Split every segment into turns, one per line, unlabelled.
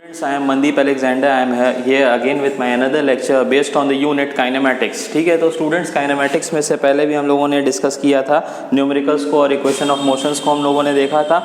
Friends, I am Mandeep Alexander. I am here again with my another lecture based on the unit kinematics. ठीक है, तो students kinematics में से पहले भी हम लोगों ने डिस्कस किया था न्यूमेरिकल्स को और इक्वेशन ऑफ मोशंस को हम लोगों ने देखा था।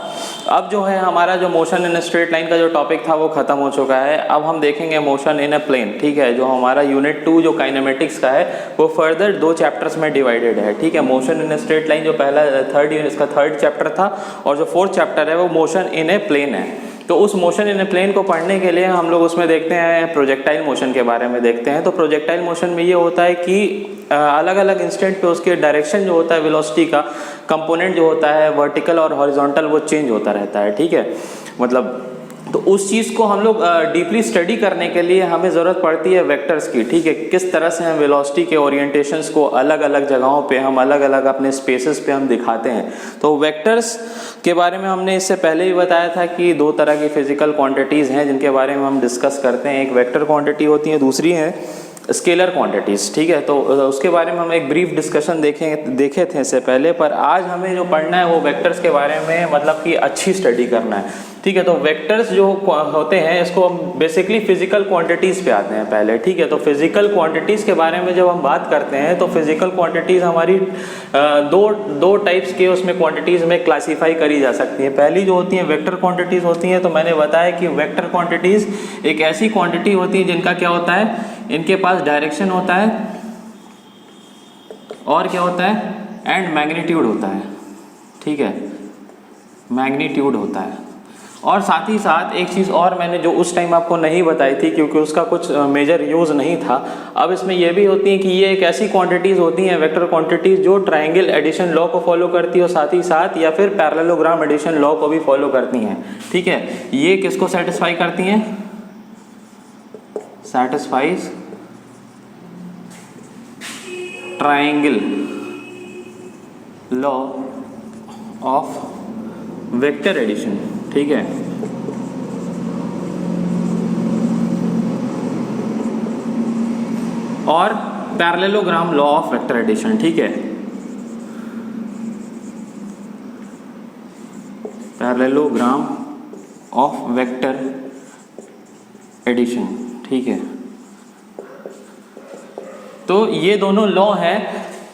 अब जो है हमारा जो मोशन इन स्ट्रेट लाइन का जो टॉपिक था वो खत्म हो चुका है। अब हम देखेंगे मोशन इन अ प्लेन। ठीक है, जो हमारा यूनिट 2 जो काइनेमेटिक्स का है वो फर्दर 2 चैप्टर्स में डिवाइडेड है। ठीक है, motion in a straight line जो पहला इसका थर्ड चैप्टर था और जो फोर्थ चैप्टर है वो मोशन इन ए प्लेन है। तो उस मोशन इन ए प्लेन को पढ़ने के लिए हम लोग उसमें देखते हैं प्रोजेक्टाइल मोशन के बारे में देखते हैं। तो प्रोजेक्टाइल मोशन में ये होता है कि अलग अलग इंस्टेंट पे उसके डायरेक्शन जो होता है वेलोसिटी का कंपोनेंट जो होता है वर्टिकल और हॉरिजॉन्टल वो चेंज होता रहता है। ठीक है, मतलब तो उस चीज़ को हम लोग डीपली स्टडी करने के लिए हमें ज़रूरत पड़ती है वेक्टर्स की। ठीक है, किस तरह से हम वेलोसिटी के ओरिएंटेशंस को अलग अलग जगहों पे हम अलग अलग अपने स्पेसेस पे हम दिखाते हैं। तो वेक्टर्स के बारे में हमने इससे पहले भी बताया था कि 2 तरह की फिजिकल क्वांटिटीज़ हैं जिनके बारे में हम डिस्कस करते हैं। एक वेक्टर क्वांटिटी होती है, दूसरी है स्केलर क्वांटिटीज़। ठीक है, तो उसके बारे में हम एक ब्रीफ डिस्कशन देखे थे इससे पहले, पर आज हमें जो पढ़ना है वो वेक्टर्स के बारे में मतलब कि अच्छी स्टडी करना है। ठीक है, तो वेक्टर्स जो होते हैं इसको हम बेसिकली फिजिकल क्वांटिटीज़ पे आते हैं पहले। ठीक है, तो फिजिकल क्वांटिटीज़ के बारे में जब हम बात करते हैं तो फिजिकल क्वांटिटीज़ हमारी दो टाइप्स के उसमें क्वांटिटीज़ में क्लासीफाई करी जा सकती है। पहली जो होती हैं वेक्टर क्वांटिटीज़ होती हैं। तो मैंने बताया कि वेक्टर क्वांटिटीज़ एक ऐसी क्वांटिटी होती है जिनका क्या होता है, इनके पास डायरेक्शन होता है और क्या होता है एंड मैग्नीट्यूड होता है। ठीक है, मैग्नीट्यूड होता है। और साथ ही साथ एक चीज़ और मैंने जो उस टाइम आपको नहीं बताई थी क्योंकि उसका कुछ मेजर यूज़ नहीं था, अब इसमें यह भी होती है कि ये एक ऐसी क्वांटिटीज़ होती हैं वेक्टर क्वांटिटीज़ जो ट्रायंगल एडिशन लॉ को फॉलो करती है और साथ ही साथ या फिर पैरेललोग्राम एडिशन लॉ को भी फॉलो करती हैं। ठीक है, ये किसको सेटिस्फाई करती हैं, satisfies triangle law of vector addition। ठीक है, और parallelogram law of vector addition. ठीक है, पैरेललोग्राम ऑफ वेक्टर एडिशन। ठीक है, तो ये दोनों लॉ हैं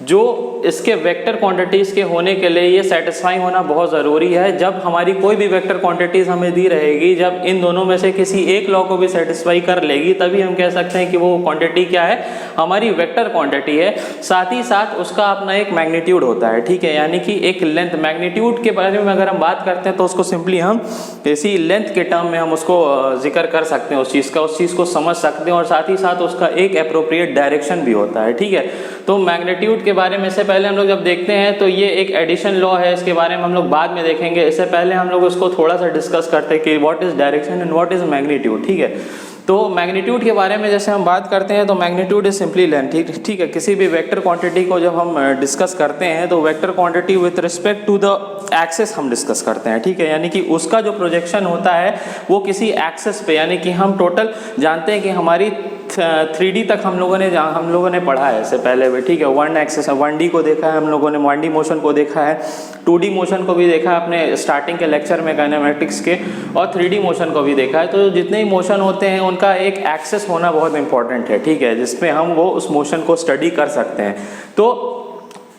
जो इसके वेक्टर क्वांटिटीज़ के होने के लिए ये सेटिस्फाई होना बहुत ज़रूरी है। जब हमारी कोई भी वेक्टर क्वांटिटीज़ हमें दी रहेगी, जब इन दोनों में से किसी एक लॉ को भी सेटिस्फाई कर लेगी तभी हम कह सकते हैं कि वो क्वांटिटी क्या है, हमारी वेक्टर क्वांटिटी है। साथ ही साथ उसका अपना एक मैग्नीट्यूड होता है। ठीक है, यानी कि एक लेंथ। मैग्नीट्यूड के बारे में अगर हम बात करते हैं तो उसको सिंपली हम इसी लेंथ के टर्म में हम उसको जिक्र कर सकते हैं, उस चीज़ को समझ सकते हैं और साथ ही साथ उसका एक एप्रोप्रिएट डायरेक्शन भी होता है। ठीक है, तो मैग्नीट्यूड के बारे में से पहले हम लोग जब देखते हैं तो ये एक एडिशन लॉ है, इसके बारे में हम लोग बाद में देखेंगे। इससे पहले हम लोग उसको थोड़ा सा डिस्कस करते हैं कि what is direction and what is magnitude. ठीक है, तो मैग्नीट्यूड के बारे में जैसे हम बात करते हैं तो मैग्नीट्यूड इज सिंपली लेंथ। ठीक है, किसी भी वेक्टर क्वांटिटी को जब हम डिस्कस करते हैं तो vector quantity with respect to the axes हम डिस्कस करते हैं। ठीक है, यानी कि उसका जो प्रोजेक्शन होता है वो किसी एक्सेस पे, यानी कि हम टोटल जानते हैं कि हमारी 3D तक हम लोगों ने पढ़ा है इससे पहले भी। ठीक है, 1 एक्सेस 1D को देखा है हम लोगों ने, 1D मोशन को देखा है, 2D मोशन को भी देखा है अपने स्टार्टिंग के लेक्चर में काइनेमेटिक्स के, और 3D मोशन को भी देखा है। तो जितने ही मोशन होते हैं उनका एक एक्सेस होना बहुत इंपॉर्टेंट है। ठीक है, जिसमें हम वो उस मोशन को स्टडी कर सकते हैं। तो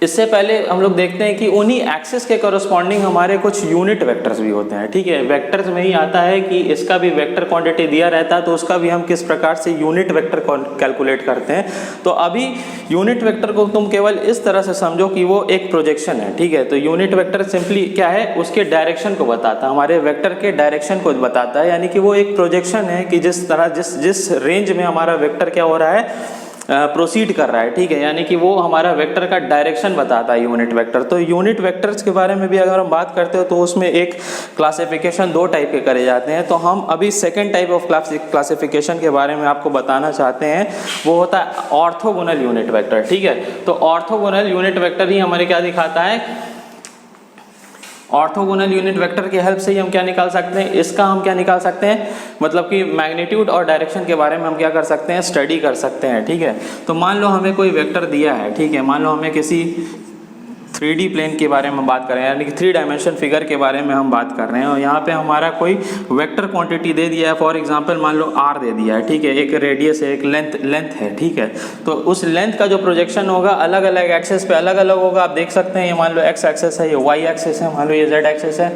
इससे पहले हम लोग देखते हैं कि उन्हीं एक्सेस के करस्पॉन्डिंग हमारे कुछ यूनिट वेक्टर्स भी होते हैं। ठीक है, वेक्टर्स में ही आता है कि इसका भी वेक्टर क्वांटिटी दिया रहता है तो उसका भी हम किस प्रकार से यूनिट वेक्टर कैलकुलेट करते हैं। तो अभी यूनिट वेक्टर को तुम केवल इस तरह से समझो कि वो एक प्रोजेक्शन है। ठीक है, तो यूनिट वेक्टर सिंपली क्या है, उसके डायरेक्शन को बताता है, हमारे वेक्टर के डायरेक्शन को बताता है। यानी कि वो एक प्रोजेक्शन है कि जिस तरह जिस रेंज में हमारा वेक्टर क्या हो रहा है, प्रोसीड कर रहा है। ठीक है, यानी कि वो हमारा वेक्टर का डायरेक्शन बताता है यूनिट वेक्टर। तो यूनिट वेक्टर्स के बारे में भी अगर हम बात करते हो तो उसमें एक क्लासिफिकेशन 2 टाइप के करे जाते हैं। तो हम अभी सेकंड टाइप ऑफ क्लासिफिकेशन के बारे में आपको बताना चाहते हैं, वो होता है ऑर्थोगोनल यूनिट वेक्टर। ठीक है, तो ऑर्थोगोनल यूनिट वेक्टर ही हमारे क्या दिखाता है, ऑर्थोगोनल यूनिट वेक्टर की हेल्प से ही हम क्या निकाल सकते हैं, इसका हम क्या निकाल सकते हैं, मतलब कि मैग्नीट्यूड और डायरेक्शन के बारे में हम क्या कर सकते हैं, स्टडी कर सकते हैं। ठीक है, तो मान लो हमें कोई वेक्टर दिया है। ठीक है, मान लो हमें किसी 3D प्लेन के बारे में बात कर रहे हैं, यानी कि 3 डायमेंशन फिगर के बारे में हम बात कर रहे हैं। और यहाँ पे हमारा कोई वेक्टर क्वांटिटी दे दिया है, फॉर एग्जांपल मान लो r दे दिया है, ठीक है, एक रेडियस है, एक लेंथ है, ठीक है। तो उस लेंथ का जो प्रोजेक्शन होगा अलग अलग एक्सेस पे अलग अलग होगा। आप देख सकते हैं ये मान लो x एक्सेस है, ये y एक्सेस है, मान लो ये z एक्सेस है,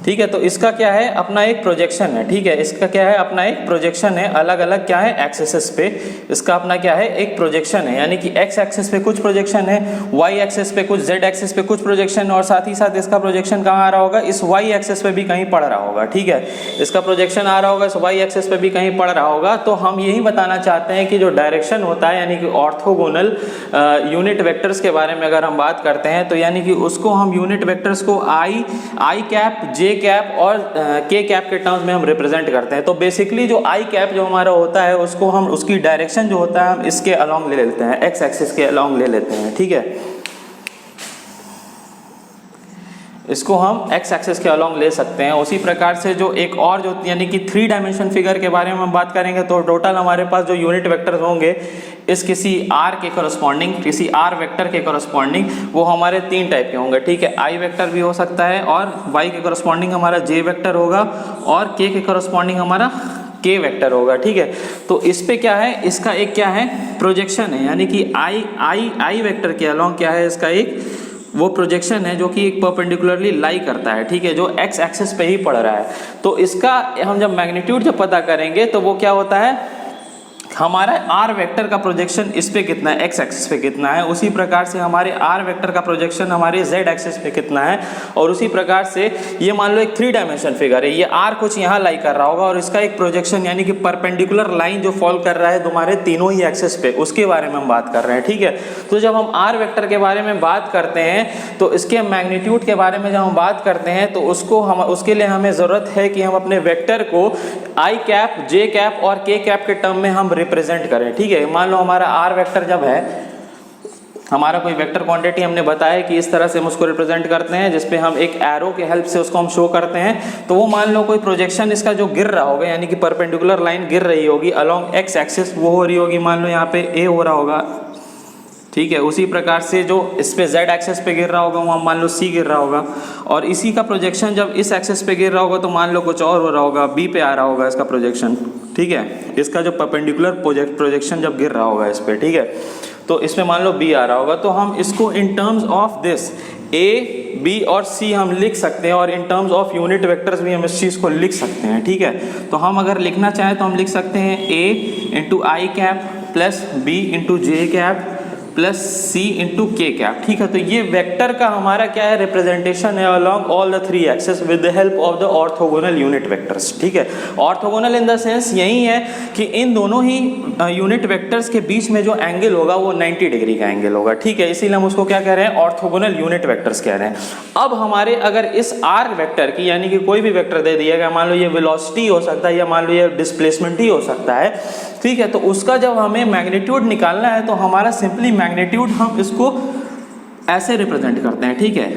ठीक है। तो इसका क्या है, अपना एक प्रोजेक्शन है, ठीक है, इसका क्या है, अपना एक प्रोजेक्शन है, अलग अलग क्या है एक्सेस पे इसका अपना क्या है एक प्रोजेक्शन है, यानी कि x एक्सेस पे कुछ प्रोजेक्शन है, y एक्सेस पे कुछ, z एक्सेस पे कुछ प्रोजेक्शन है, और साथ ही साथ इसका प्रोजेक्शन कहाँ आ रहा होगा, इस y एक्सेस पे भी कहीं पड़ रहा होगा, ठीक है। इसका प्रोजेक्शन आ रहा होगा इस y एक्सेस पे भी कहीं पड़ रहा होगा। तो हम यही बताना चाहते हैं कि जो डायरेक्शन होता है, यानी कि ऑर्थोगोनल यूनिट वेक्टर्स के बारे में अगर हम बात करते हैं, तो यानी कि उसको हम यूनिट वेक्टर्स को आई कैप, जे कैप और के कैप के टर्म्स में हम रिप्रेजेंट करते हैं। तो बेसिकली जो आई कैप जो हमारा होता है उसको हम, उसकी डायरेक्शन जो होता है हम इसके अलोंग ले लेते हैं, एक्स एक्सिस के अलोंग ले लेते हैं, ठीक है, इसको हम एक्स एक्सिस के अलोंग ले सकते हैं। उसी प्रकार से जो एक और जो यानी कि 3 डायमेंशन फिगर के बारे में हम बात करेंगे, तो टोटल हमारे पास जो यूनिट वेक्टर्स होंगे इस किसी r के करस्पॉन्डिंग, किसी r वेक्टर के करस्पॉन्डिंग, वो हमारे 3 टाइप के होंगे, ठीक है। i वेक्टर भी हो सकता है, और y के करस्पॉन्डिंग हमारा j वेक्टर होगा, और k के करस्पॉन्डिंग हमारा k वेक्टर होगा, ठीक है। तो इस पे क्या है, इसका एक क्या है प्रोजेक्शन है, यानी कि i वेक्टर के अलोंग क्या है, इसका एक वो प्रोजेक्शन है जो कि एक परपेंडिकुलरली लाई करता है, ठीक है, जो x एक्सिस पे ही पड़ रहा है। तो इसका हम जब मैग्नीट्यूड जब पता करेंगे तो वो क्या होता है, हमारा r वेक्टर का प्रोजेक्शन इस पे कितना है, x एक्सिस पे कितना है, उसी प्रकार से हमारे r वेक्टर का प्रोजेक्शन हमारे z एक्सिस पे कितना है, और उसी प्रकार से ये मान लो एक 3 डायमेंशन फिगर है, ये r कुछ यहाँ लाई कर रहा होगा, और इसका एक प्रोजेक्शन यानी कि परपेंडिकुलर लाइन जो फॉल कर रहा है तुम्हारे तीनों ही एक्सिस पे, उसके बारे में हम बात कर रहे हैं, ठीक है। तो जब हम r वेक्टर के बारे में बात करते हैं, तो इसके मैग्नीट्यूड के बारे में जब हम बात करते हैं, तो उसके लिए हमें ज़रूरत है कि हम अपने वेक्टर को आई कैप, जे कैप और के कैप के टर्म में हम रिप्रेजेंट करें, ठीक है। मान लो हमारा r वेक्टर जब है, हमारा कोई वेक्टर क्वांटिटी हमने बताया कि इस तरह से हम उसको रिप्रेजेंट करते हैं, जिसपे हम एक एरो के हेल्प से उसको हम शो करते हैं। तो वो मान लो कोई प्रोजेक्शन इसका जो गिर रहा होगा, यानी कि परपेंडिकुलर लाइन गिर रही होगी अलोंग x एक्सिस, वो हो रही होगी मान लो यहाँ पे a हो रहा होगा, ठीक है। उसी प्रकार से जो इस पे z एक्सिस पे गिर रहा होगा वहाँ मान लो c गिर रहा होगा, और इसी का प्रोजेक्शन जब इस एक्सिस पे गिर रहा होगा तो मान लो कुछ और हो रहा होगा, b पे आ रहा होगा इसका प्रोजेक्शन, ठीक है, इसका जो परपेंडिकुलर प्रोजेक्शन जब गिर रहा होगा इस पे, ठीक है, तो इसमें मान लो b आ रहा होगा। तो हम इसको in terms of this a, b और c हम लिख सकते हैं, और in terms of unit vectors भी हम इस चीज़ को लिख सकते हैं, ठीक है। तो हम अगर लिखना चाहें तो हम लिख सकते हैं a into I cap plus b into J cap plus c into के कैप, ठीक है। तो ये वेक्टर का हमारा क्या है रिप्रेजेंटेशन है along all the 3 axes with the help of the orthogonal unit vectors, ठीक है। ऑर्थोगोनल इन द सेंस यही है कि इन दोनों ही यूनिट वेक्टर्स के बीच में जो एंगल होगा वो 90 डिग्री का एंगल होगा, ठीक है, इसीलिए हम उसको क्या कह रहे हैं, ऑर्थोगोनल यूनिट वेक्टर्स कह रहे हैं। अब हमारे अगर इस r वेक्टर की, यानी कि कोई भी वेक्टर दे दिया गया, मान लो ये वेलोसिटी हो सकता है या मान लो ये डिस्प्लेसमेंट ही हो सकता है, ठीक है, तो उसका जब हमें मैग्नीट्यूड निकालना है तो हमारा सिंपली मैग्नीट्यूड हम इसको ऐसे रिप्रेजेंट करते हैं, ठीक है,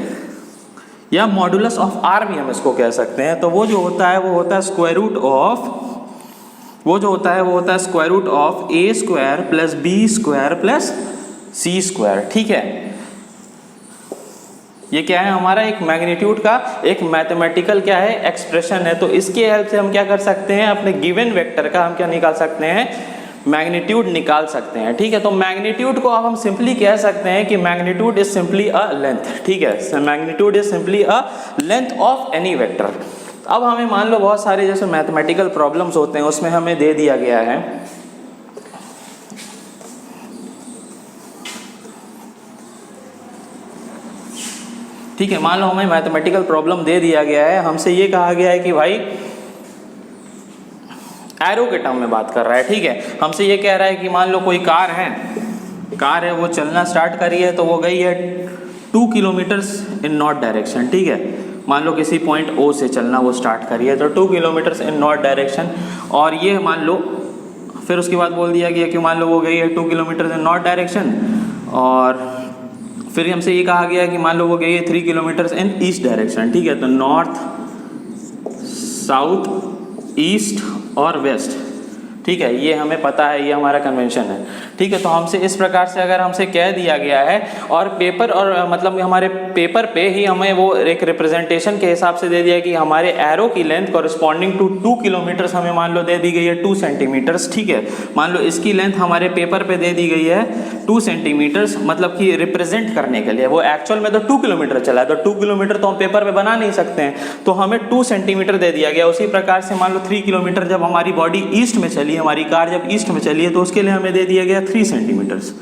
या मॉडुलस ऑफ r भी हम इसको कह सकते हैं। तो वो जो होता है वो होता है स्क्वायर रूट ऑफ, वो जो होता है वो होता है square root of a square plus b square plus c square, ठीक है। ये क्या है हमारा एक मैग्नीट्यूड का एक मैथमेटिकल क्या है एक्सप्रेशन है। तो इसके हेल्प से हम क्या कर सकते हैं, अपने गिवन वेक्टर का हम क्या निकाल सकते हैं, मैग्नीट्यूड निकाल सकते हैं, ठीक है। तो मैग्नीट्यूड को अब हम सिंपली कह सकते हैं कि magnitude is simply a length, ठीक है, magnitude is simply a length of any vector. अब हमें मान लो बहुत सारे जैसे मैथमेटिकल प्रॉब्लम्स होते हैं उसमें हमें दे दिया गया है, ठीक है, मान लो हमें मैथमेटिकल प्रॉब्लम दे दिया गया है, हमसे ये कहा गया है कि भाई एरो के टर्म में बात कर रहा है, ठीक है, हमसे ये कह रहा है कि मान लो कोई कार है वो चलना स्टार्ट करी है, तो वो गई है 2 किलोमीटर्स इन नॉर्थ डायरेक्शन, ठीक है, मान लो किसी पॉइंट O से चलना वो स्टार्ट करी है, तो 2 किलोमीटर्स इन नॉर्थ डायरेक्शन, और ये मान लो फिर उसके बाद बोल दिया गया कि मान लो वो गई है 2 किलोमीटर्स इन नॉर्थ डायरेक्शन, और फिर हमसे ये कहा गया कि मान लो वो गई है 3 किलोमीटर्स इन ईस्ट डायरेक्शन, ठीक है। तो नॉर्थ, साउथ, ईस्ट और वेस्ट, ठीक है, ये हमें पता है, ये हमारा कन्वेंशन है, ठीक ठीक है। तो हमसे इस प्रकार से अगर हमसे कह दिया गया है और पेपर और मतलब हमारे पेपर पे ही हमें वो एक रिप्रेजेंटेशन के हिसाब से दे दिया कि हमारे एरो की लेंथ कॉरस्पॉन्डिंग टू 2 किलोमीटर्स हमें मान लो दे दी गई है 2 सेंटीमीटर्स, ठीक है। मान लो इसकी लेंथ हमारे पेपर पे दे दी गई है 2 सेंटीमीटर्स, मतलब कि रिप्रेजेंट करने के लिए। वो एक्चुअल में तो 2 किलोमीटर चला है, तो 2 किलोमीटर तो हम पेपर पे बना नहीं सकते हैं, तो हमें 2 सेंटीमीटर दे दिया गया। उसी प्रकार से मान लो 3 किलोमीटर जब हमारी बॉडी ईस्ट में चली, हमारी कार जब ईस्ट में चली है, तो उसके लिए हमें दे दिया गया 3 सेंटीमीटर्स,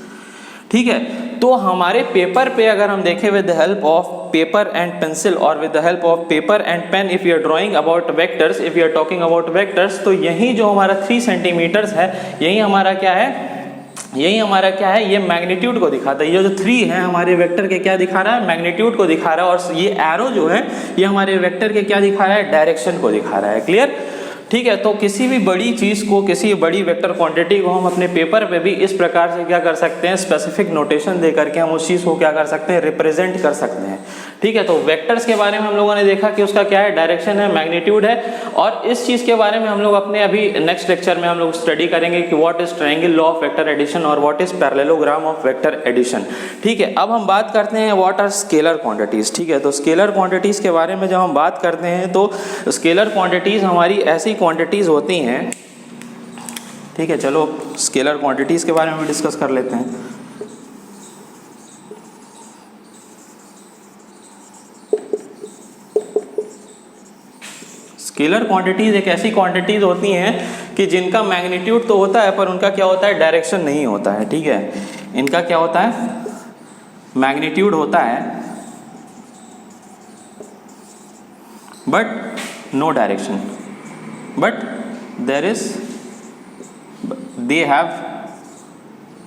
ठीक है। तो हमारे पेपर पे अगर हम देखें with the help of paper and pencil और with the help of paper and pen, if you are drawing about vectors, if you are talking about vectors, तो यही जो हमारा 3 सेंटीमीटर्स है, यही हमारा क्या है, ये मैग्नीट्यूड को दिखाता है। ये जो 3 है हमारे वेक्टर के क्या दिखा रहा है, मैग्नीट्यूड को दिखा रहा है, और ये एरो जो है ये हमारे वेक्टर के क्या दिखा रहा है, डायरेक्शन को दिखा रहा है। क्लियर, ठीक है। तो किसी भी बड़ी चीज़ को, किसी बड़ी वेक्टर क्वांटिटी को हम अपने पेपर पे भी इस प्रकार से क्या कर सकते हैं, स्पेसिफिक नोटेशन दे करके हम उस चीज़ को क्या कर सकते हैं, रिप्रेजेंट कर सकते हैं, ठीक है। तो वेक्टर्स के बारे में हम लोगों ने देखा कि उसका क्या है, डायरेक्शन है, मैग्नीट्यूड है, और इस चीज़ के बारे में हम लोग अपने अभी नेक्स्ट लेक्चर में हम लोग स्टडी करेंगे कि what is triangle law of vector addition और what is parallelogram of vector addition, ठीक है। अब हम बात करते हैं व्हाट आर स्केलर क्वांटिटीज, ठीक है। तो स्केलर क्वांटिटीज के बारे में जब हम बात करते हैं तो स्केलर क्वांटिटीज हमारी ऐसी क्वांटिटीज होती हैं, ठीक है। चलो स्केलर क्वांटिटीज के बारे में भी डिस्कस कर लेते हैं। स्केलर क्वांटिटीज एक ऐसी क्वांटिटीज होती हैं कि जिनका मैग्नीट्यूड तो होता है पर उनका क्या होता है, डायरेक्शन नहीं होता है, ठीक है। इनका क्या होता है, मैग्नीट्यूड होता है but no direction, but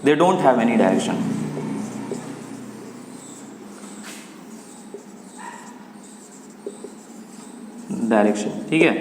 they don't have any direction, ठीक है।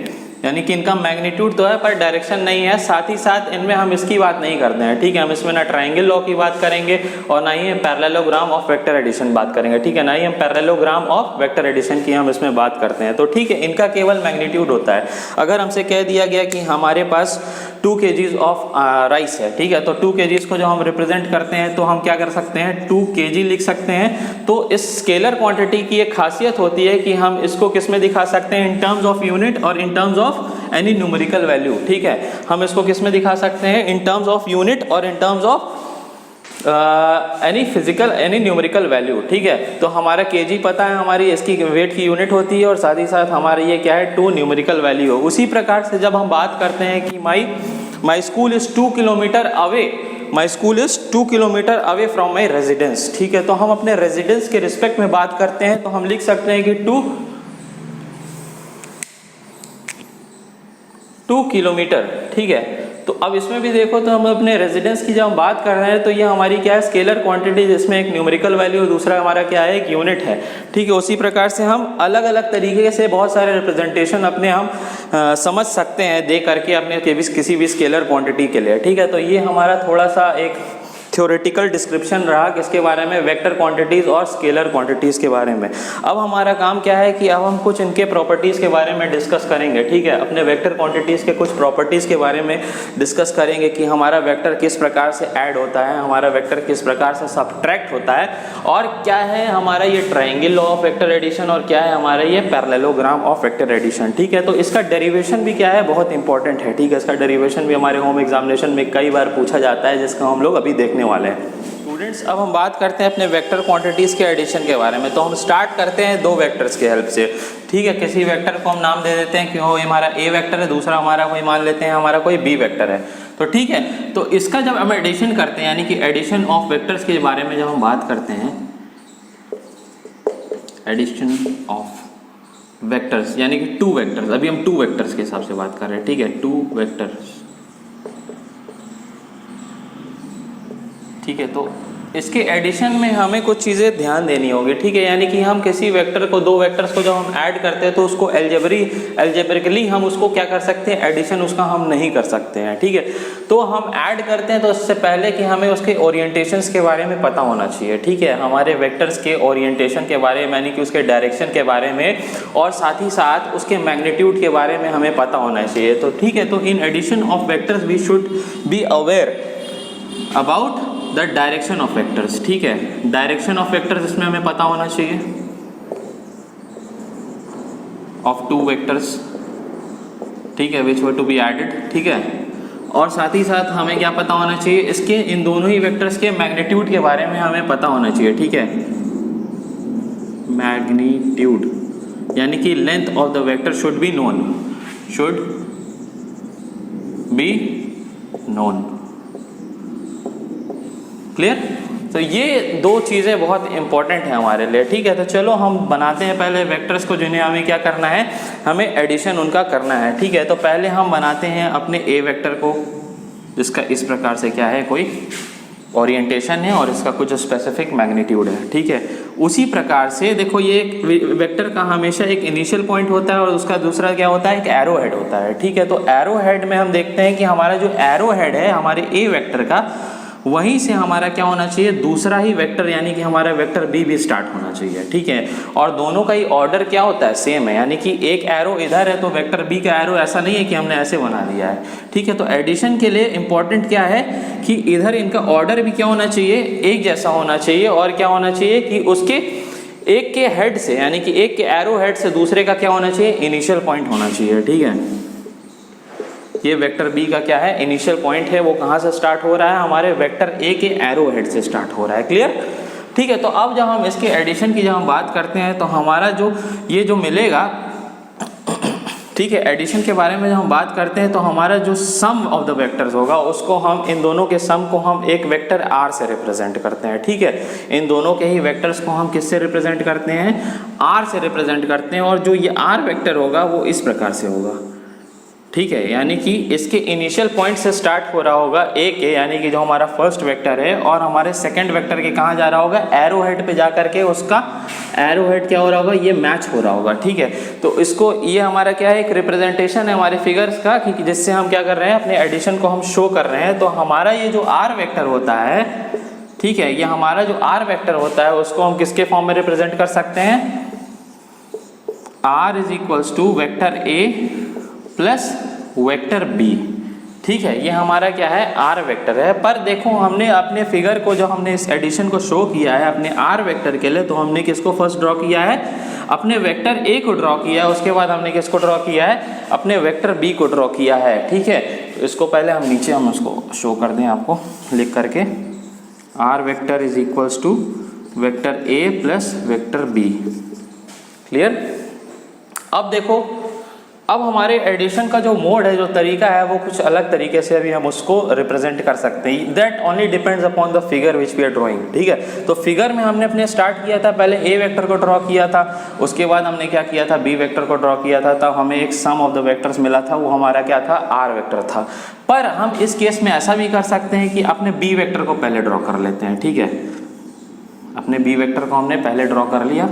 यानी कि इनका मैग्नीट्यूड तो है पर डायरेक्शन नहीं है। साथ ही साथ इनमें हम इसकी बात नहीं करते हैं, ठीक है। हम इसमें ना ट्रायंगल लॉ की बात करेंगे और ना ही हम पैरेललोग्राम ऑफ वेक्टर एडिशन बात करेंगे, ठीक है। ना ही हम पैरेललोग्राम ऑफ वेक्टर एडिशन की हम इसमें बात करते हैं, तो ठीक है। इनका केवल मैग्नीट्यूड होता है। अगर हमसे कह दिया गया कि हमारे पास 2 kg ऑफ राइस है, ठीक है, तो 2 kg को जो हम रिप्रेजेंट करते हैं तो हम क्या कर सकते हैं, 2 kg लिख सकते हैं। तो इस स्केलर क्वांटिटी की एक खासियत होती है कि हम इसको किस में दिखा सकते हैं, इन टर्म्स ऑफ यूनिट और in terms of any numerical value, ठीक है। हम इसको किस में दिखा सकते हैं, इन टर्म्स ऑफ यूनिट और in terms of any numerical value, ठीक है। तो हमारा kg पता है, हमारी इसकी वेट की यूनिट होती है और साथ ही साथ हमारे ये क्या है, 2 न्यूमेरिकल वैल्यू हो। उसी प्रकार से जब हम बात करते हैं कि my school is 2 kilometre away, my school is 2 kilometre away from my residence, ठीक है। तो हम अपने रेजिडेंस के रिस्पेक्ट में बात करते हैं तो हम लिख सकते हैं कि 2 किलोमीटर, ठीक है। तो अब इसमें भी देखो तो हम अपने रेजिडेंस की जब हम बात कर रहे हैं तो ये हमारी क्या है, स्केलर क्वांटिटी, जिसमें एक न्यूमेरिकल वैल्यू, दूसरा हमारा क्या है, एक यूनिट है, ठीक है। उसी प्रकार से हम अलग अलग तरीके से बहुत सारे रिप्रेजेंटेशन अपने हम समझ सकते हैं दे करके अपने किसी भी स्केलर क्वांटिटी के लिए, ठीक है। तो ये हमारा थोड़ा सा एक थ्योरेटिकल डिस्क्रिप्शन रहा किसके बारे में, वेक्टर क्वांटिटीज़ और स्केलर क्वांटिटीज़ के बारे में। अब हमारा काम क्या है कि अब हम कुछ इनके प्रॉपर्टीज़ के बारे में डिस्कस करेंगे, ठीक है। अपने वेक्टर क्वांटिटीज़ के कुछ प्रॉपर्टीज़ के बारे में डिस्कस करेंगे कि हमारा वेक्टर किस प्रकार से ऐड होता है, हमारा वेक्टर किस प्रकार से सब्ट्रैक्ट होता है, और क्या है हमारा ये triangle law of vector addition और क्या है हमारा ये पैरेललोग्राम ऑफ वेक्टर एडिशन, ठीक है। तो इसका डेरिवेशन भी क्या है, बहुत इंपॉर्टेंट है, ठीक है। इसका डेरिवेशन भी हमारे होम एग्जामिनेशन में कई बार पूछा जाता है, जिसका हम लोग अभी देखने वाले हैं। स्टूडेंट्स, अब हम बात करते हैं अपने वेक्टर क्वांटिटीज़ के एडिशन के बारे में। तो हम स्टार्ट करते हैं 2 वेक्टर्स के हेल्प से, ठीक है। किसी वेक्टर को हम नाम दे देते हैं कि वो हमारा ए वेक्टर है, दूसरा हमारा कोई मान लेते हैं हमारा कोई बी वेक्टर है, तो ठीक है। तो इसका जब हम एडिशन करते हैं, यानी कि एडिशन ऑफ वेक्टर्स के बारे में जब हम बात करते हैं, एडिशन ऑफ वेक्टर्स यानी कि 2 वेक्टर्स, अभी हम 2 वेक्टर्स के हिसाब से बात कर रहे हैं, ठीक है। 2 वेक्टर्स, ठीक है। तो इसके एडिशन में हमें कुछ चीज़ें ध्यान देनी होगी, ठीक है। यानी कि हम किसी वेक्टर को, 2 वेक्टर्स को जब हम ऐड करते हैं तो उसको एल्जेब्रिकली हम उसको क्या कर सकते हैं, एडिशन उसका हम नहीं कर सकते हैं, ठीक है। तो हम ऐड करते हैं तो उससे पहले कि हमें उसके ओरिएंटेशंस के बारे में पता होना चाहिए, ठीक है। हमारे वेक्टर्स के ओरिएंटेशन के बारे में, यानी कि उसके डायरेक्शन के बारे में और साथ ही साथ उसके मैग्नीट्यूड के बारे में हमें पता होना चाहिए, तो ठीक है। तो in addition of vectors we should be aware about the direction of vectors. ठीक है, डायरेक्शन ऑफ वेक्टर्स इसमें हमें पता होना चाहिए, ऑफ टू वेक्टर्स, ठीक है, विच वर टू बी एडेड। ठीक है, और साथ ही साथ हमें क्या पता होना चाहिए, इसके इन दोनों ही वेक्टर्स के मैग्नीट्यूड के बारे में हमें पता होना चाहिए। ठीक है, मैग्नीट्यूड यानी कि length of the vector should be known, should be known. Clear? तो ये दो चीज़ें बहुत इंपॉर्टेंट हैं हमारे लिए। ठीक है, तो चलो हम बनाते हैं पहले वेक्टर्स को, जिन्हें हमें क्या करना है, हमें एडिशन उनका करना है। ठीक है, तो पहले हम बनाते हैं अपने ए वेक्टर को, जिसका इस प्रकार से क्या है, कोई ओरिएंटेशन है और इसका कुछ स्पेसिफिक मैग्नीट्यूड है। ठीक है, उसी प्रकार से देखो ये एक वेक्टर का हमेशा एक इनिशियल पॉइंट होता है और उसका दूसरा क्या होता है, एक एरो हेड होता है। ठीक है, तो एरो हेड में हम देखते हैं कि हमारा जो एरो हेड है हमारे ए वेक्टर का, वहीं से हमारा क्या होना चाहिए, दूसरा ही वेक्टर यानी कि हमारा वेक्टर बी भी स्टार्ट होना चाहिए। ठीक है, और दोनों का ही ऑर्डर क्या होता है, सेम है, यानी कि एक एरो इधर है तो वेक्टर बी का एरो ऐसा नहीं है कि हमने ऐसे बना दिया है। ठीक है, तो एडिशन के लिए इंपॉर्टेंट क्या है कि इधर इनका ऑर्डर भी क्या होना चाहिए, एक जैसा होना चाहिए, और क्या होना चाहिए कि उसके एक के हेड से यानी कि एक के एरो हेड से दूसरे का क्या होना चाहिए, इनिशियल पॉइंट होना चाहिए। ठीक है, ये वेक्टर बी का क्या है, इनिशियल पॉइंट है, वो कहाँ से स्टार्ट हो रहा है, हमारे वेक्टर ए के एरो हेड से स्टार्ट हो रहा है। क्लियर? ठीक है, तो अब जब हम इसके एडिशन की जब हम बात करते हैं तो हमारा जो ये जो मिलेगा, ठीक है, एडिशन के बारे में जब हम बात करते हैं तो हमारा जो सम ऑफ द वेक्टर्स होगा उसको हम, इन दोनों के सम को हम एक वेक्टर आर से रिप्रेजेंट करते हैं। ठीक है, इन दोनों के ही वेक्टर्स को हम किससे रिप्रेजेंट करते हैं, आर से रिप्रेजेंट करते हैं, और जो ये आर वेक्टर होगा वो इस प्रकार से होगा। ठीक है, यानी कि इसके इनिशियल पॉइंट से स्टार्ट हो रहा होगा ए के, यानी कि जो हमारा फर्स्ट वेक्टर है, और हमारे सेकंड वेक्टर के कहाँ जा रहा होगा, एरो हेड पे जा करके उसका एरो हेड क्या हो रहा होगा, ये मैच हो रहा होगा। ठीक है, तो इसको, ये हमारा क्या है, एक रिप्रेजेंटेशन है हमारे फिगर्स का, कि जिससे हम क्या कर रहे हैं, अपने एडिशन को हम शो कर रहे हैं। तो हमारा ये जो आर वेक्टर होता है, ठीक है, ये हमारा जो आर वेक्टर होता है उसको हम किसके फॉर्म में रिप्रेजेंट कर सकते हैं, R is equals to vector A plus vector B. ठीक है, ये हमारा क्या है, आर वेक्टर है। पर देखो हमने अपने फिगर को, जो हमने इस एडिशन को शो किया है अपने आर वेक्टर के लिए, तो हमने किसको फर्स्ट ड्रॉ किया है, अपने वेक्टर ए को ड्रॉ किया है, उसके बाद हमने किसको ड्रॉ किया है, अपने वेक्टर बी को ड्रॉ किया है। ठीक है, तो इसको पहले हम नीचे हम उसको शो कर दें आपको लिख करके, R vector is equals to vector A plus vector B. Clear? अब देखो, अब हमारे एडिशन का जो मोड है, जो तरीका है, वो कुछ अलग तरीके से अभी हम उसको रिप्रेजेंट कर सकते हैं। That only depends upon the figure which we are drawing. ठीक है, तो फिगर में हमने अपने स्टार्ट किया था, पहले ए वेक्टर को ड्रॉ किया था, उसके बाद हमने क्या किया था, बी वेक्टर को ड्रॉ किया था, तब हमें एक सम ऑफ द वेक्टर्स मिला था, वो हमारा क्या था, आर वेक्टर था। पर हम इस केस में ऐसा भी कर सकते हैं कि अपने बी वेक्टर को पहले ड्रॉ कर लेते हैं। ठीक है, अपने बी वेक्टर को हमने पहले ड्रॉ कर लिया।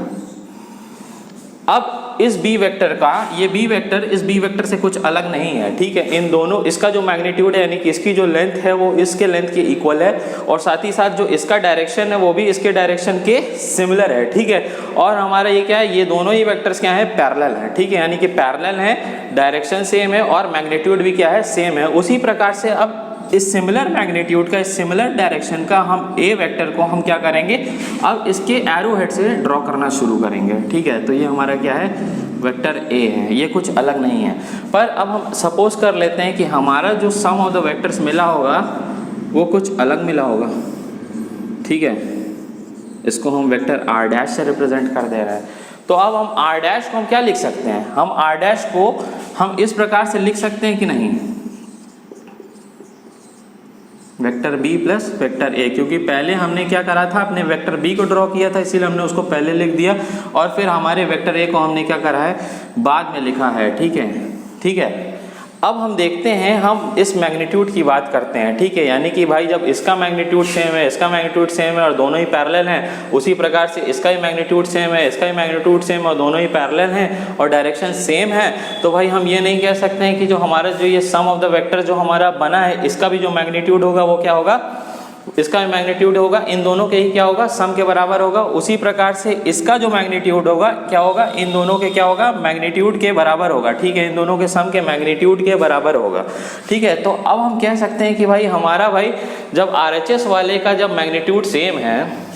अब इस बी वेक्टर का, ये बी वेक्टर इस बी वेक्टर से कुछ अलग नहीं है। ठीक है, इन दोनों, इसका जो मैग्नीट्यूड है यानी कि इसकी जो लेंथ है वो इसके लेंथ के इक्वल है, और साथ ही साथ जो इसका डायरेक्शन है वो भी इसके डायरेक्शन के सिमिलर है। ठीक है, और हमारा ये क्या है, ये दोनों ही वेक्टर्स क्या है, पैरेलल है। ठीक है, यानी कि पैरेलल है, डायरेक्शन सेम है और मैग्नीट्यूड भी क्या है, सेम है। उसी प्रकार से अब इस सिमिलर मैग्नीट्यूड का, इस सिमिलर डायरेक्शन का हम ए वेक्टर को हम क्या करेंगे, अब इसके एरो हेड से ड्रॉ करना शुरू करेंगे। ठीक है, तो ये हमारा क्या है, वेक्टर ए है, ये कुछ अलग नहीं है। पर अब हम सपोज कर लेते हैं कि हमारा जो सम ऑफ द वेक्टर्स मिला होगा वो कुछ अलग मिला होगा। ठीक है, इसको हम वेक्टर आर डैश से रिप्रेजेंट कर दे रहे हैं। तो अब हम आर डैश को हम क्या लिख सकते हैं, हम आर डैश को हम इस प्रकार से लिख सकते हैं कि नहीं, vector B plus vector A, क्योंकि पहले हमने क्या करा था, अपने वेक्टर बी को ड्रॉ किया था, इसीलिए हमने उसको पहले लिख दिया, और फिर हमारे वेक्टर ए को हमने क्या करा है, बाद में लिखा है। ठीक है, ठीक है। अब हम देखते हैं, हम इस मैग्नीट्यूड की बात करते हैं। ठीक है, यानी कि भाई जब इसका मैग्नीट्यूड सेम है, इसका मैग्नीट्यूड सेम है और दोनों ही पैरेलल हैं, उसी प्रकार से इसका ही मैग्नीट्यूड सेम है, इसका ही मैग्नीट्यूड सेम है और दोनों ही पैरेलल हैं और डायरेक्शन सेम है, तो भाई हम ये नहीं कह सकते हैं कि जो हमारा जो ये सम ऑफ द वेक्टर जो हमारा बना है, इसका भी जो मैग्नीट्यूड होगा वो क्या होगा, इसका मैग्नीट्यूड होगा इन दोनों के ही क्या होगा, सम के बराबर होगा। उसी प्रकार से इसका जो मैग्नीट्यूड होगा क्या होगा, इन दोनों के क्या होगा, मैग्नीट्यूड के बराबर होगा। ठीक है, इन दोनों के सम के मैग्नीट्यूड के बराबर होगा। ठीक है, तो अब हम कह सकते हैं कि भाई हमारा भाई जब RHS वाले का जब मैग्नीट्यूड सेम है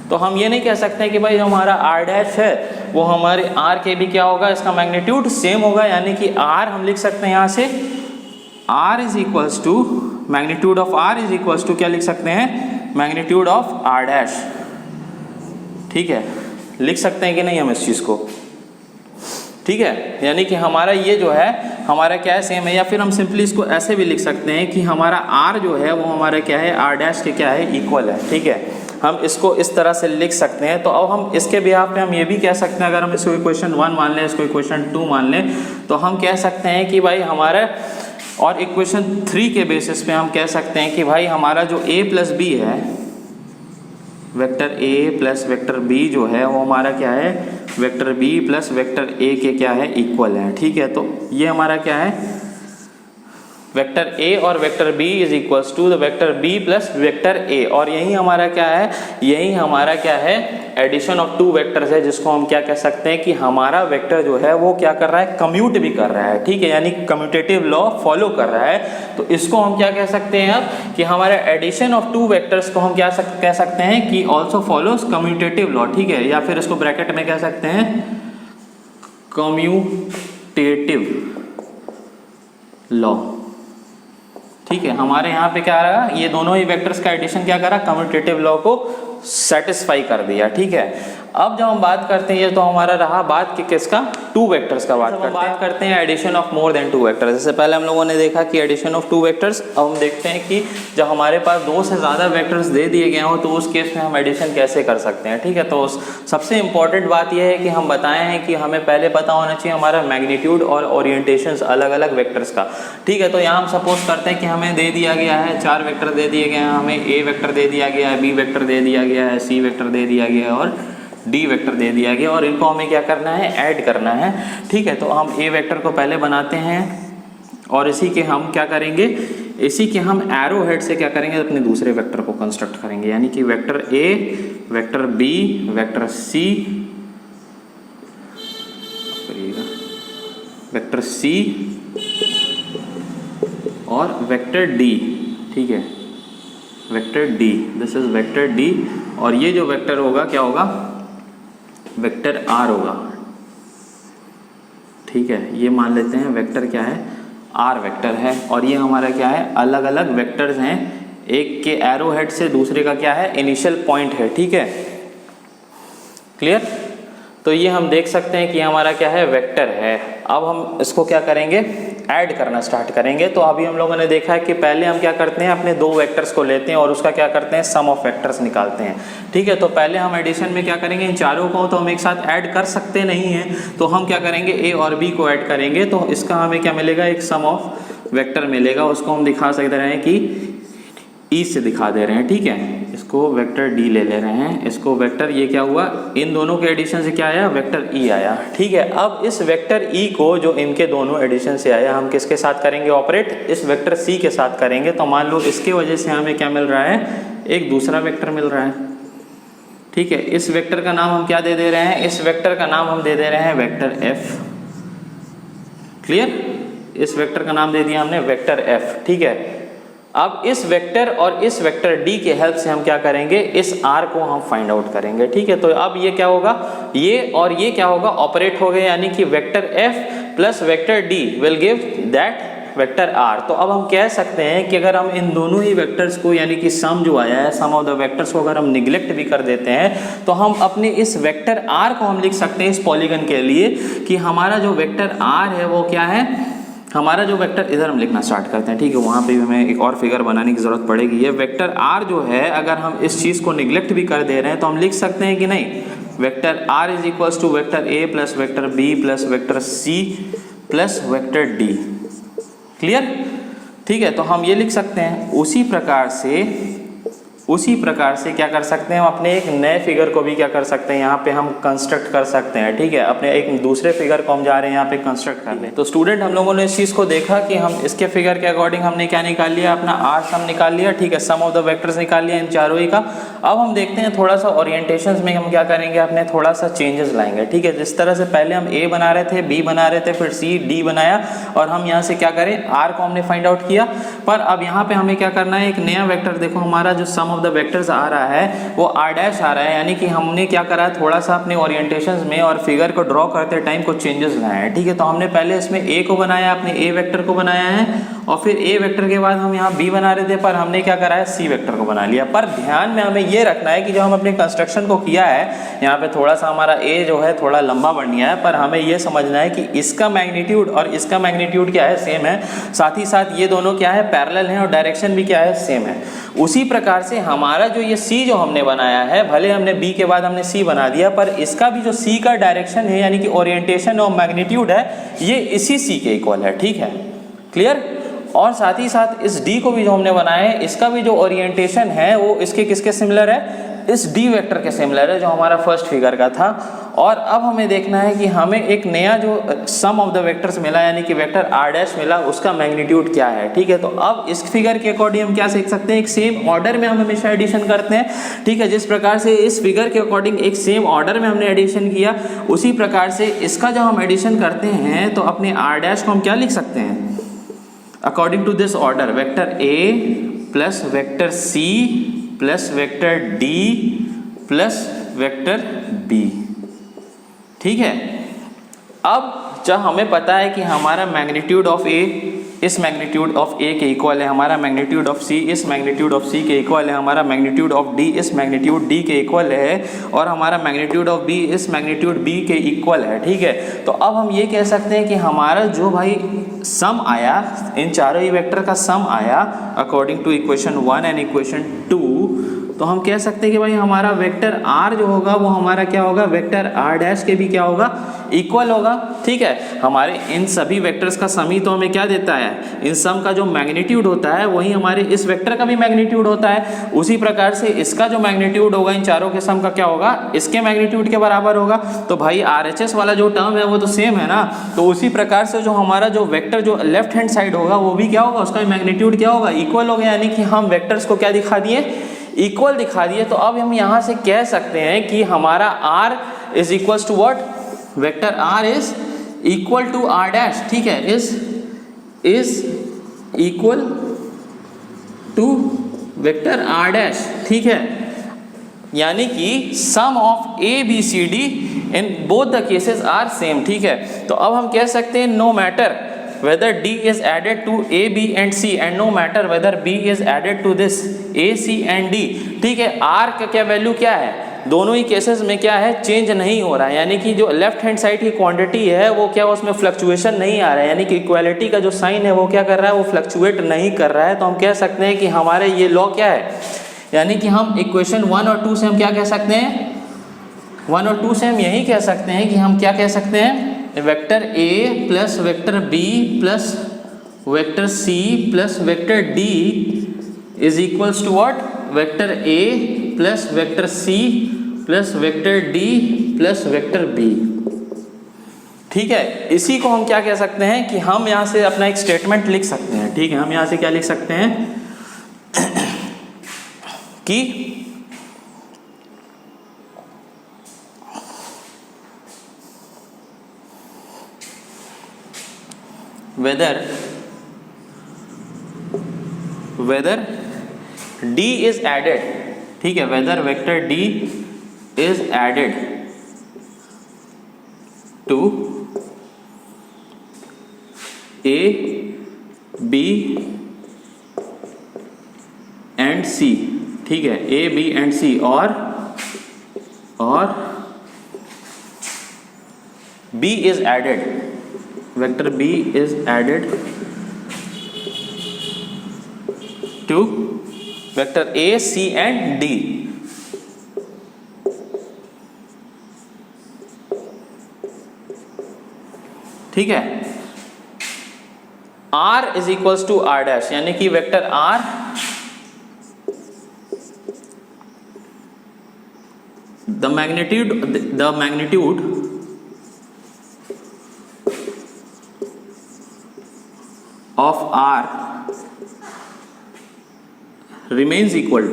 तो हम ये नहीं कह सकते हैं कि भाई जो हमारा R डैश है वो हमारे R के भी क्या होगा, इसका मैग्नीट्यूड सेम होगा। यानी कि R हम लिख सकते हैं यहाँ से R is equals to magnitude of R is equals to क्या लिख सकते हैं, मैग्नीट्यूड ऑफ R डैश। ठीक है, लिख सकते हैं कि नहीं हम इस चीज़ को। ठीक है, यानी कि हमारा ये जो है हमारा क्या है, सेम है। या फिर हम सिंपली इसको ऐसे भी लिख सकते हैं कि हमारा R जो है वो हमारा क्या है, R डैश के क्या है, इक्वल है। ठीक है, हम इसको इस तरह से लिख सकते हैं। तो अब हम इसके बिहाफ पे हम ये भी कह सकते हैं, अगर हम इसको इक्वेशन 1 मान लें, इसको इक्वेशन 2 मान लें, तो हम कह सकते हैं कि भाई हमारा, और इक्वेशन 3 के बेसिस पे हम कह सकते हैं कि भाई हमारा जो a प्लस बी है, vector a plus vector b जो है वो हमारा क्या है, vector b plus vector a के क्या है, इक्वल है। ठीक है, तो ये हमारा क्या है, वेक्टर a और vector b is equals to the vector b plus vector a। और यही हमारा क्या है, यही हमारा क्या है, एडिशन ऑफ टू वेक्टर्स है, जिसको हम क्या कह सकते हैं कि हमारा वेक्टर जो है वो क्या कर रहा है, कम्यूट भी कर रहा है। ठीक है, यानी कम्यूटेटिव लॉ फॉलो कर रहा है। तो इसको हम क्या कह सकते हैं अब कि हमारे एडिशन ऑफ टू वेक्टर्स को हम क्या कह सकते हैं कि ऑल्सो फॉलोज कम्यूटेटिव लॉ। ठीक है, या फिर इसको ब्रैकेट में कह सकते हैं कम्यूटेटिव लॉ। ठीक है, हमारे यहाँ पे क्या रहा, ये दोनों ही वेक्टर्स का एडिशन क्या करा, कम्यूटेटिव लॉ को सेटिस्फाई कर दिया। ठीक है, अब जब हम बात करते हैं, ये तो हमारा रहा बात कि किसका, टू वेक्टर्स का बात करते हैं addition of more than two vectors. जैसे पहले हम लोगों ने देखा कि एडिशन ऑफ टू वेक्टर्स। अब हम देखते हैं कि जब हमारे पास दो से ज़्यादा वेक्टर्स दे दिए गए हों तो उस केस में हम एडिशन कैसे कर सकते हैं। ठीक है, तो सबसे इंपॉर्टेंट बात यह है कि हम बताए हैं कि हमें पहले पता होना चाहिए हमारा मैग्नीट्यूड और ओरिएंटेशंस अलग अलग वेक्टर्स का। ठीक है, तो यहाँ हम सपोज करते हैं कि हमें दे दिया गया है 4 वेक्टर दे दिए गए हैं, हमें a वेक्टर दे दिया गया है, b वेक्टर दे दिया गया है, c वेक्टर दे दिया गया है और डी वेक्टर दे दिया गया, और इनको हमें क्या करना है, ऐड करना है। ठीक है, तो हम ए वेक्टर को पहले बनाते हैं और इसी के हम क्या करेंगे, इसी के हम एरो हेड से क्या करेंगे, अपने दूसरे वेक्टर को कंस्ट्रक्ट करेंगे। यानी कि vector A, vector B, vector C, vector C और वेक्टर डी। ठीक है, vector D, this is vector D. और ये जो वेक्टर होगा क्या होगा, वेक्टर आर होगा। ठीक है, ये मान लेते हैं वेक्टर क्या है, आर वेक्टर है। और ये हमारा क्या है, अलग अलग वेक्टर्स हैं, एक के एरो हेड से दूसरे का क्या है, इनिशियल पॉइंट है। ठीक है, क्लियर। तो ये हम देख सकते हैं कि हमारा क्या है, वेक्टर है। अब हम इसको क्या करेंगे, ऐड करना स्टार्ट करेंगे। तो अभी हम लोगों ने देखा है कि पहले हम क्या करते हैं, अपने दो वेक्टर्स को लेते हैं और उसका क्या करते हैं, सम ऑफ वेक्टर्स निकालते हैं। ठीक है, तो पहले हम एडिशन में क्या करेंगे, इन चारों को तो हम एक साथ ऐड कर सकते नहीं हैं, तो हम क्या करेंगे, ए और बी को ऐड करेंगे। तो इसका हमें क्या मिलेगा, एक सम ऑफ वेक्टर मिलेगा। उसको हम दिखा सकते हैं कि ई से दिखा दे रहे हैं। ठीक है, इसको वेक्टर डी ले रहे हैं, इसको वेक्टर, ये क्या हुआ, इन दोनों के एडिशन से क्या आया, वेक्टर ई आया। ठीक है, अब इस वेक्टर ई को जो इनके दोनों एडिशन से आया, हम किसके साथ करेंगे ऑपरेट, इस वेक्टर सी के साथ करेंगे। तो मान लो इसके वजह से हमें क्या मिल रहा है, एक दूसरा वेक्टर मिल रहा है। ठीक है, इस वेक्टर का नाम हम क्या दे दे रहे हैं, इस वेक्टर का नाम हम दे दे रहे हैं वेक्टर एफ। क्लियर, इस वेक्टर का नाम दे दिया हमने वेक्टर एफ। ठीक है, अब इस वेक्टर और इस वेक्टर डी के हेल्प से हम क्या करेंगे, इस आर को हम फाइंड आउट करेंगे। ठीक है, तो अब ये क्या होगा, ये और ये क्या होगा, ऑपरेट हो गए। यानी कि vector F plus vector D will give that vector R. तो अब हम कह सकते हैं कि अगर हम इन दोनों ही वेक्टर्स को, यानी कि सम जो आया है, सम ऑफ द वेक्टर्स को अगर हम निगलेक्ट भी कर देते हैं तो हम अपने इस वेक्टर आर को हम लिख सकते हैं इस पॉलीगन के लिए कि हमारा जो वेक्टर आर है वो क्या है, हमारा जो वेक्टर, इधर हम लिखना स्टार्ट करते हैं। ठीक है, वहाँ पे भी हमें एक और फिगर बनाने की ज़रूरत पड़ेगी। ये वेक्टर आर जो है, अगर हम इस चीज़ को निगलेक्ट भी कर दे रहे हैं तो हम लिख सकते हैं कि नहीं, vector R is equals to vector A plus vector B plus vector C plus vector D. Clear. ठीक है, तो हम ये लिख सकते हैं। उसी प्रकार से उसी प्रकार से क्या कर सकते हैं हम अपने एक नए फिगर को भी क्या कर सकते हैं यहाँ पे हम कंस्ट्रक्ट कर सकते हैं। ठीक है, अपने एक दूसरे फिगर को हम जा रहे हैं यहाँ पे कंस्ट्रक्ट करने। तो स्टूडेंट हम लोगों ने इस चीज़ को देखा कि हम इसके फिगर के अकॉर्डिंग हमने क्या निकाल लिया, अपना आर सम निकाल लिया। ठीक है, सम ऑफ द वेक्टर्स निकाल लिया इन चारों ही का। अब हम देखते हैं थोड़ा सा ओरिएंटेशन में हम क्या करेंगे, अपने थोड़ा सा चेंजेस लाएंगे। ठीक है, जिस तरह से पहले हम ए बना रहे थे, बी बना रहे थे, फिर सी डी बनाया और हम यहाँ से क्या करें आर को हमने फाइंड आउट किया। पर अब यहाँ पे हमें क्या करना है, एक नया वेक्टर देखो हमारा जो सम ऑफ द वेक्टर्स आ रहा है वो आर डैश आ रहा है, यानी कि हमने क्या करा है थोड़ा सा अपने ओरिएंटेशंस में और फिगर को ड्रॉ करते टाइम कुछ चेंजेस लाए हैं। ठीक है, तो हमने पहले इसमें ए को बनाया, अपने ए वेक्टर को बनाया है और फिर ए वेक्टर के बाद हम यहाँ बी बना रहे थे, पर हमने क्या करा है सी वेक्टर को बना लिया। पर ध्यान में हमें ये रखना है कि जो हम अपने कंस्ट्रक्शन को किया है यहाँ पे थोड़ा सा हमारा ए जो है थोड़ा लंबा बन गया है, पर हमें ये समझना है कि इसका मैग्नीट्यूड और इसका मैग्नीट्यूड क्या है, सेम है। साथ ही साथ ये दोनों क्या है, पैरेलल हैं और डायरेक्शन भी क्या है, सेम है। उसी प्रकार से हमारा जो ये सी जो हमने बनाया है, भले हमने बी के बाद हमने सी बना दिया, पर इसका भी जो सी का डायरेक्शन है यानी कि ओरिएंटेशन और मैग्नीट्यूड है ये इसी सी के इक्वल है। ठीक है, क्लियर। और साथ ही साथ इस डी को भी जो हमने बनाया है इसका भी जो ओरिएंटेशन है वो इसके किसके सिमिलर है, इस डी वेक्टर के सिमिलर है जो हमारा फर्स्ट फिगर का था। और अब हमें देखना है कि हमें एक नया जो सम ऑफ द वेक्टर्स मिला यानी कि वेक्टर आर डैश मिला, उसका मैग्नीट्यूड क्या है। ठीक है, तो अब इस फिगर के अकॉर्डिंग हम क्या सीख सकते हैं, एक सेम ऑर्डर में हम हमेशा एडिशन करते हैं। ठीक है, जिस प्रकार से इस फिगर के अकॉर्डिंग एक सेम ऑर्डर में हमने एडिशन किया, उसी प्रकार से इसका जब हम एडिशन करते हैं तो अपने आर डैश को हम क्या लिख सकते हैं, according to this order, vector A plus vector C plus vector D plus vector B. ठीक है, अब जब हमें पता है कि हमारा मैग्नीट्यूड ऑफ ए इस मैग्नीट्यूड ऑफ ए के इक्वल है, हमारा मैग्नीट्यूड ऑफ सी इस मैग्नीट्यूड ऑफ सी के इक्वल है, हमारा मैग्नीट्यूड ऑफ डी इस मैग्नीट्यूड डी के इक्वल है और हमारा मैग्नीट्यूड ऑफ बी इस मैग्नीट्यूड बी के इक्वल है। ठीक है, तो अब हम ये कह सकते हैं कि हमारा जो भाई सम आया, इन चारों ही वेक्टर का सम आया according to equation 1 and equation 2, तो हम कह सकते हैं कि भाई हमारा वेक्टर आर जो होगा वो हमारा क्या होगा, वेक्टर आर डैश के भी क्या होगा, इक्वल होगा। ठीक है, हमारे इन सभी वेक्टर्स का सम ही तो हमें क्या देता है, इन सम का जो मैग्नीट्यूड होता है वही हमारे इस वेक्टर का भी मैग्नीट्यूड होता है। उसी प्रकार से इसका जो मैग्नीट्यूड होगा इन चारों के सम का क्या होगा, इसके मैग्नीट्यूड के बराबर होगा। तो भाई आरएचएस वाला जो टर्म है वो तो सेम है ना, तो उसी प्रकार से जो हमारा जो वेक्टर जो लेफ्ट हैंड साइड होगा वो भी क्या होगा, उसका मैग्नीट्यूड क्या होगा, इक्वल होगा। यानी कि हम वेक्टर्स को क्या दिखा दिए, इक्वल दिखा दिए। तो अब हम यहाँ से कह सकते हैं कि हमारा r is equal to what, vector r is equal to r dash. ठीक है, is equal to vector r dash. ठीक है, यानी कि sum of A B C D in both the cases are same. ठीक है, तो अब हम कह सकते हैं no matter whether D is added to A, B and C and no matter whether B is added to this A, C and D। ठीक है, R का क्या वैल्यू क्या है, दोनों ही केसेस में क्या है, चेंज नहीं हो रहा है। यानी कि जो लेफ्ट हैंड साइड की क्वांटिटी है वो क्या, उसमें फ्लक्चुएशन नहीं आ रहा है, यानी कि इक्वालिटी का जो साइन है वो क्या कर रहा है, वो फ्लक्चुएट नहीं कर रहा है। तो हम कह सकते हैं कि हमारे ये लॉ क्या है, यानी कि हम इक्वेशन 1 और 2 से हम क्या कह सकते हैं, 1 और 2 से हम यही कह सकते हैं कि हम क्या कह सकते हैं, vector A plus vector B plus vector C plus vector D is equals to what, vector A plus vector C plus vector D plus vector B. ठीक है, इसी को हम क्या कह सकते हैं कि हम यहाँ से अपना एक स्टेटमेंट लिख सकते हैं। ठीक है, हम यहाँ से क्या लिख सकते हैं कि whether D is added, ठीक है, whether vector D is added to A, B and C। ठीक है, A, B and C और B is added, vector B is added to vector A, C and D। ठीक है, R is equals to R dash, यानी कि vector R magnitude of R remains equal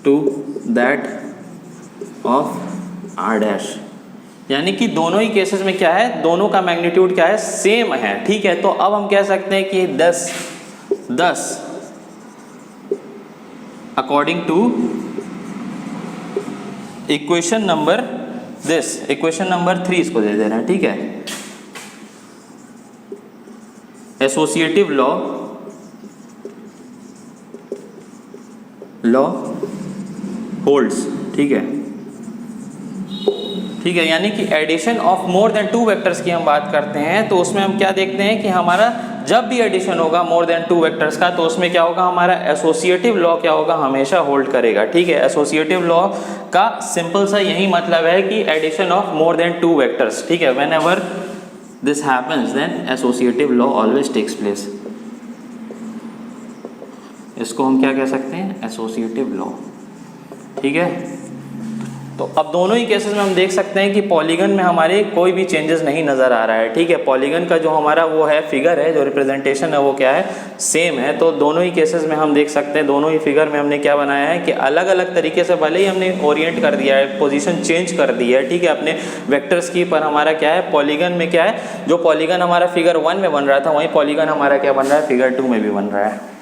to that of R dash, यानी कि दोनों ही cases में क्या है, दोनों का मैग्नीट्यूड क्या है, सेम है। ठीक है, तो अब हम कह सकते हैं कि 10 according to equation number equation number 3 इसको दे देना है। ठीक है, एसोसिएटिव लॉ होल्ड्स। ठीक है, यानी कि addition of more than 2 vectors की हम बात करते हैं तो उसमें हम क्या देखते हैं कि हमारा जब भी एडिशन होगा मोर देन 2 वेक्टर्स का तो उसमें क्या होगा, हमारा एसोसिएटिव लॉ क्या होगा, हमेशा होल्ड करेगा। ठीक है, एसोसिएटिव लॉ का सिंपल सा यही मतलब है कि addition of more than 2 vectors. ठीक है, whenever this happens then associative law always takes place. इसको हम क्या कह सकते हैं, एसोसिएटिव लॉ। ठीक है, तो अब दोनों ही केसेस में हम देख सकते हैं कि पॉलीगन में हमारे कोई भी चेंजेस नहीं नज़र आ रहा है। ठीक है, पॉलीगन का जो हमारा वो है फिगर है, जो रिप्रेजेंटेशन है वो क्या है, सेम है। तो दोनों ही केसेस में हम देख सकते हैं, दोनों ही फिगर में हमने क्या बनाया है कि अलग अलग तरीके से भले ही हमने ओरिएंट कर दिया है, पोजीशन चेंज कर दी है। ठीक है, अपने वेक्टर्स की, पर हमारा क्या है, पॉलीगन में क्या है, जो पॉलीगन हमारा फिगर 1 में बन रहा था वही पॉलीगन हमारा क्या बन रहा है, फिगर 2 में भी बन रहा है।